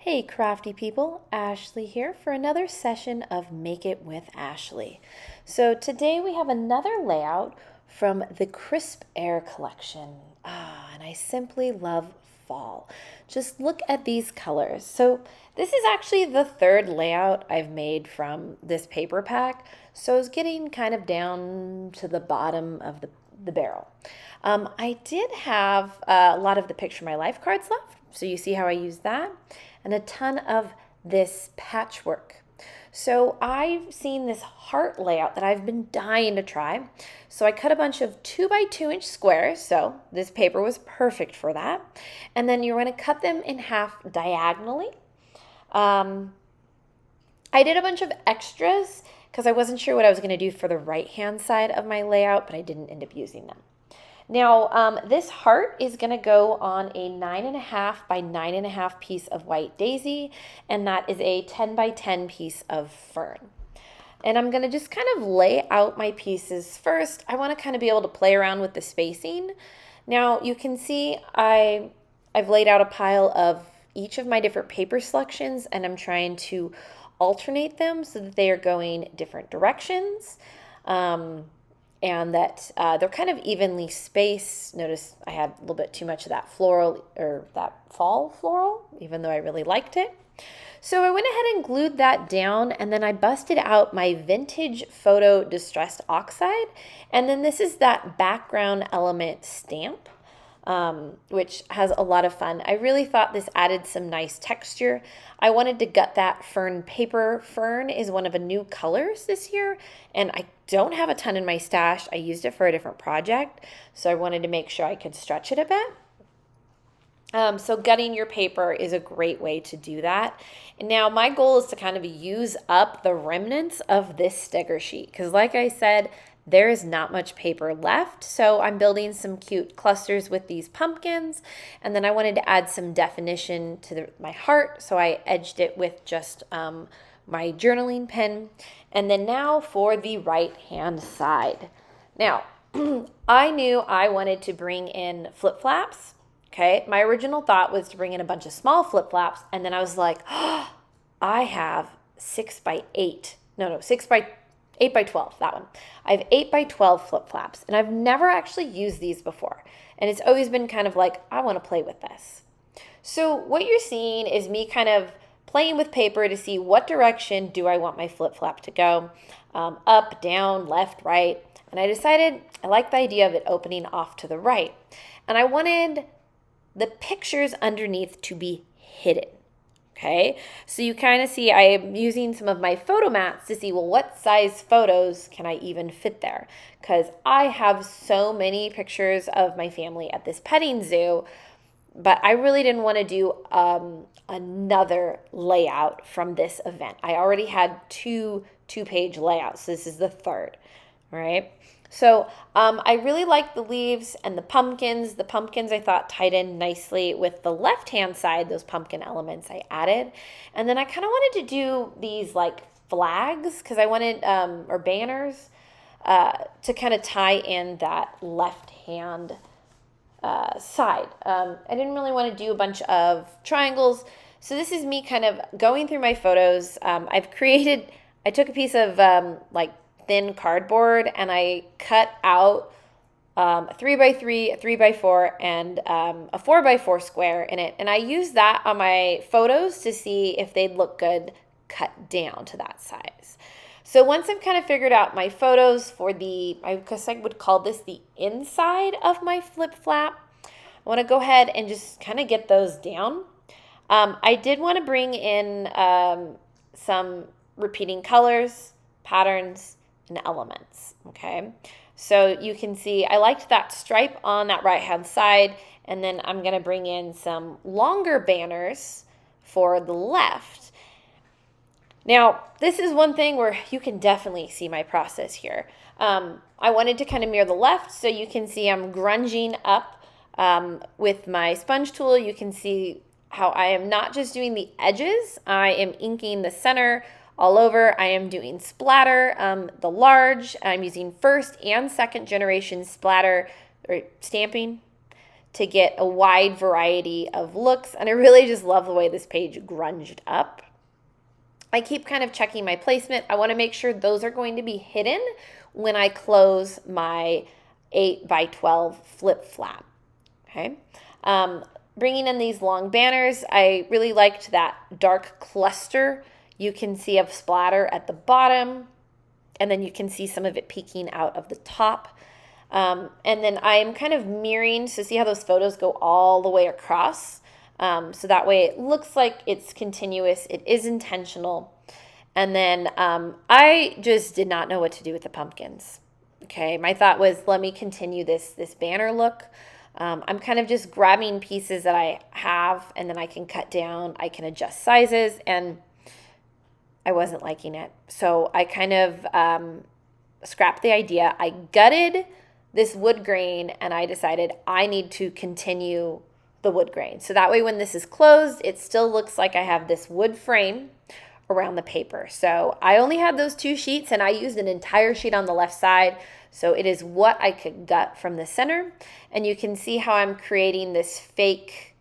Hey crafty people, Ashley here for another session of Make It with Ashley. So today we have another layout from the Crisp Air collection. And I simply love fall. Just look at these colors. So this is actually the third layout I've made from this paper pack. So it's getting kind of down to the bottom of the barrel. I did have a lot of the Picture My Life cards left. So you see how I use that, and a ton of this patchwork. So I've seen this heart layout that I've been dying to try. So I cut a bunch of 2x2 inch squares. So this paper was perfect for that. And then you're going to cut them in half diagonally. I did a bunch of extras because I wasn't sure what I was going to do for the right hand side of my layout, but I didn't end up using them. Now, this heart is going to go on a 9.5 by 9.5 piece of white daisy, and that is a 10 by 10 piece of fern. And I'm going to just kind of lay out my pieces first. I want to kind of be able to play around with the spacing. Now, you can see I've laid out a pile of each of my different paper selections, and I'm trying to alternate them so that they are going different directions. And that they're kind of evenly spaced. Notice I had a little bit too much of that floral, or that fall floral, even though I really liked it. So I went ahead and glued that down, and then I busted out my vintage photo distressed oxide. And then this is that background element stamp, which has a lot of fun. I really thought this added some nice texture. I wanted to gut that fern paper. Fern is one of the new colors this year, and I don't have a ton in my stash. I used it for a different project, so I wanted to make sure I could stretch it a bit. So gutting your paper is a great way to do that. And now my goal is to kind of use up the remnants of this sticker sheet, because like I said, there is not much paper left, so I'm building some cute clusters with these pumpkins, and then I wanted to add some definition to my heart, so I edged it with just my journaling pen. And then now for the right hand side. Now, I knew I wanted to bring in flip-flaps. Okay, my original thought was to bring in a bunch of small flip-flaps, and then I was like, oh, I have 8 by 12, that one. I have 8 by 12 flip-flops, and I've never actually used these before. And it's always been kind of like, I want to play with this. So what you're seeing is me kind of playing with paper to see what direction do I want my flip-flop to go. Up, down, left, right. And I decided I like the idea of it opening off to the right. And I wanted the pictures underneath to be hidden. Okay, so you kind of see I am using some of my photo mats to see, well, what size photos can I even fit there? Because I have so many pictures of my family at this petting zoo, but I really didn't want to do another layout from this event. I already had two-page layouts, so this is the third, all right? So I really like the leaves and the pumpkins. The pumpkins I thought tied in nicely with the left-hand side, those pumpkin elements I added. And then I kind of wanted to do these like flags because I wanted, or banners, to kind of tie in that left-hand side. I didn't really want to do a bunch of triangles. So this is me kind of going through my photos. I took a piece of like thin cardboard, and I cut out a 3x3, a 3x4, and a 4x4 square in it. And I used that on my photos to see if they'd look good cut down to that size. So once I've kind of figured out my photos for I guess I would call this the inside of my flip flap, I want to go ahead and just kind of get those down. I did want to bring in some repeating colors, patterns, and elements. Okay, so you can see I liked that stripe on that right hand side, and then I'm going to bring in some longer banners for the left. Now this is one thing where you can definitely see my process here. I wanted to kind of mirror the left, so you can see I'm grunging up with my sponge tool. You can see how I am not just doing the edges, I am inking the center all over. I am doing splatter, the large. I'm using first and second generation splatter or stamping to get a wide variety of looks. And I really just love the way this page grunged up. I keep kind of checking my placement. I want to make sure those are going to be hidden when I close my 8x12 flip flap. Okay. Bringing in these long banners, I really liked that dark cluster you can see of splatter at the bottom, and then you can see some of it peeking out of the top. And then I'm kind of mirroring, so see how those photos go all the way across? So that way it looks like it's continuous, it is intentional. And then I just did not know what to do with the pumpkins. Okay, my thought was, let me continue this banner look. I'm kind of just grabbing pieces that I have, and then I can cut down, I can adjust sizes, and I wasn't liking it. So I kind of scrapped the idea. I gutted this wood grain, and I decided I need to continue the wood grain. So that way when this is closed, it still looks like I have this wood frame around the paper. So I only had those 2 sheets, and I used an entire sheet on the left side. So it is what I could gut from the center. And you can see how I'm creating this fake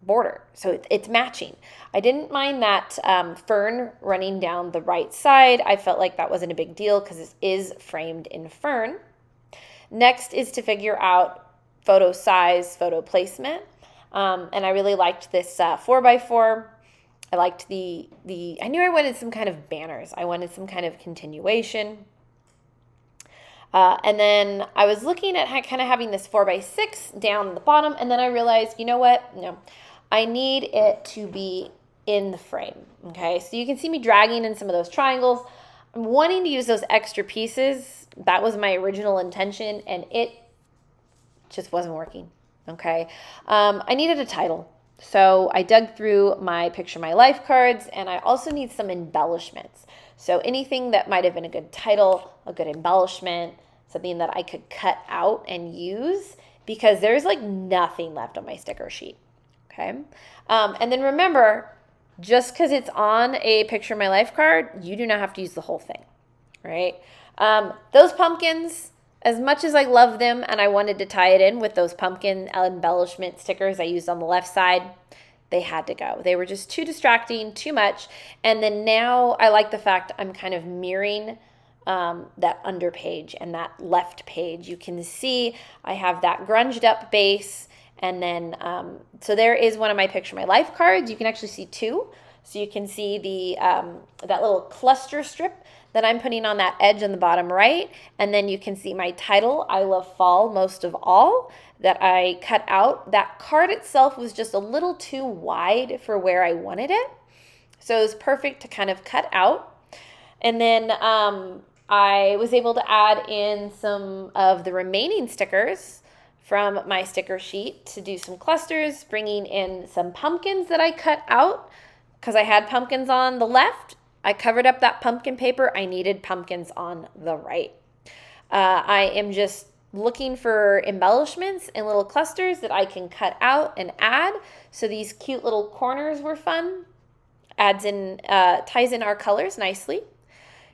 border. So it's matching. I didn't mind that fern running down the right side. I felt like that wasn't a big deal because this is framed in fern. Next is to figure out photo size, photo placement. And I really liked this 4x4. I liked I knew I wanted some kind of banners. I wanted some kind of continuation. And then I was looking at kind of having this 4x6 down the bottom, and then I realized, you know what? No, I need it to be in the frame. Okay, so you can see me dragging in some of those triangles. I'm wanting to use those extra pieces. That was my original intention, and it just wasn't working. Okay, I needed a title. So I dug through my Picture My Life cards, and I also need some embellishments. So anything that might have been a good title, a good embellishment, something that I could cut out and use, because there's like nothing left on my sticker sheet. Okay. And then remember, just because it's on a Picture My Life card, you do not have to use the whole thing, right? Those pumpkins, as much as I love them and I wanted to tie it in with those pumpkin embellishment stickers I used on the left side, they had to go. They were just too distracting, too much. And then now I like the fact I'm kind of mirroring that under page and that left page. You can see I have that grunged up base. And then, so there is one of my Picture My Life cards. You can actually see 2. So you can see that little cluster strip that I'm putting on that edge on the bottom right. And then you can see my title, I Love Fall Most of All, that I cut out. That card itself was just a little too wide for where I wanted it. So it was perfect to kind of cut out. And then I was able to add in some of the remaining stickers from my sticker sheet to do some clusters, bringing in some pumpkins that I cut out because I had pumpkins on the left. I covered up that pumpkin paper. I needed pumpkins on the right. I am just looking for embellishments and little clusters that I can cut out and add. So these cute little corners were fun. Ties in our colors nicely.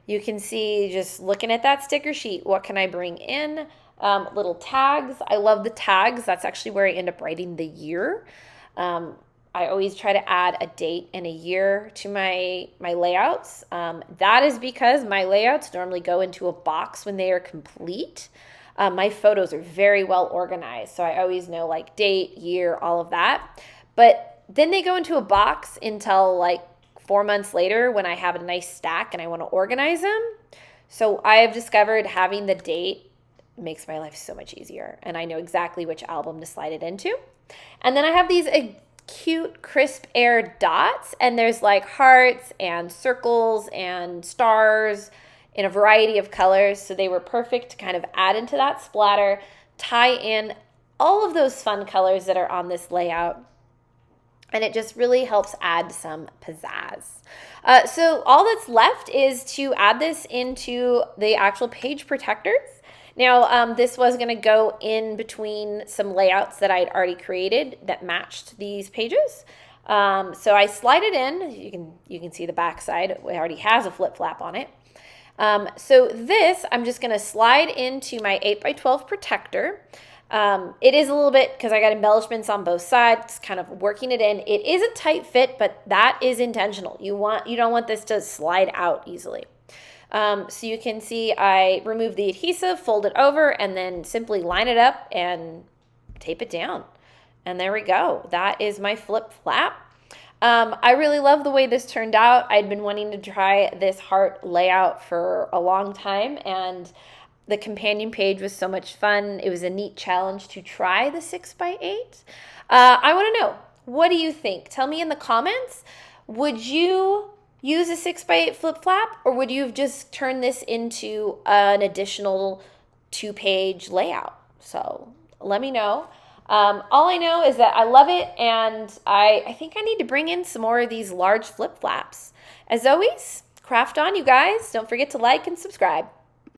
You can see, just looking at that sticker sheet, what can I bring in? Little tags. I love the tags. That's actually where I end up writing the year. I always try to add a date and a year to my layouts. That is because my layouts normally go into a box when they are complete. My photos are very well organized, so I always know like date, year, all of that. But then they go into a box until like 4 months later when I have a nice stack and I want to organize them. So I have discovered having the date makes my life so much easier, and I know exactly which album to slide it into. And then I have these cute crisp air dots, and there's like hearts and circles and stars in a variety of colors, so they were perfect to kind of add into that splatter, tie in all of those fun colors that are on this layout, and it just really helps add some pizzazz. So all that's left is to add this into the actual page protectors. Now, this was going to go in between some layouts that I'd already created that matched these pages. So I slide it in. You can see the back side. It already has a flip flap on it. So this, I'm just going to slide into my 8x12 protector. It is a little bit, because I got embellishments on both sides, kind of working it in. It is a tight fit, but that is intentional. You don't want this to slide out easily. So you can see I remove the adhesive, fold it over, and then simply line it up and tape it down. And there we go. That is my flip flap. I really love the way this turned out. I'd been wanting to try this heart layout for a long time, and the companion page was so much fun. It was a neat challenge to try the 6x8. I want to know, what do you think? Tell me in the comments. Would you use a 6x8 flip flap, or would you have just turned this into an additional 2-page layout? So let me know. All I know is that I love it, and I think I need to bring in some more of these large flip flaps. As always, craft on, you guys. Don't forget to like and subscribe.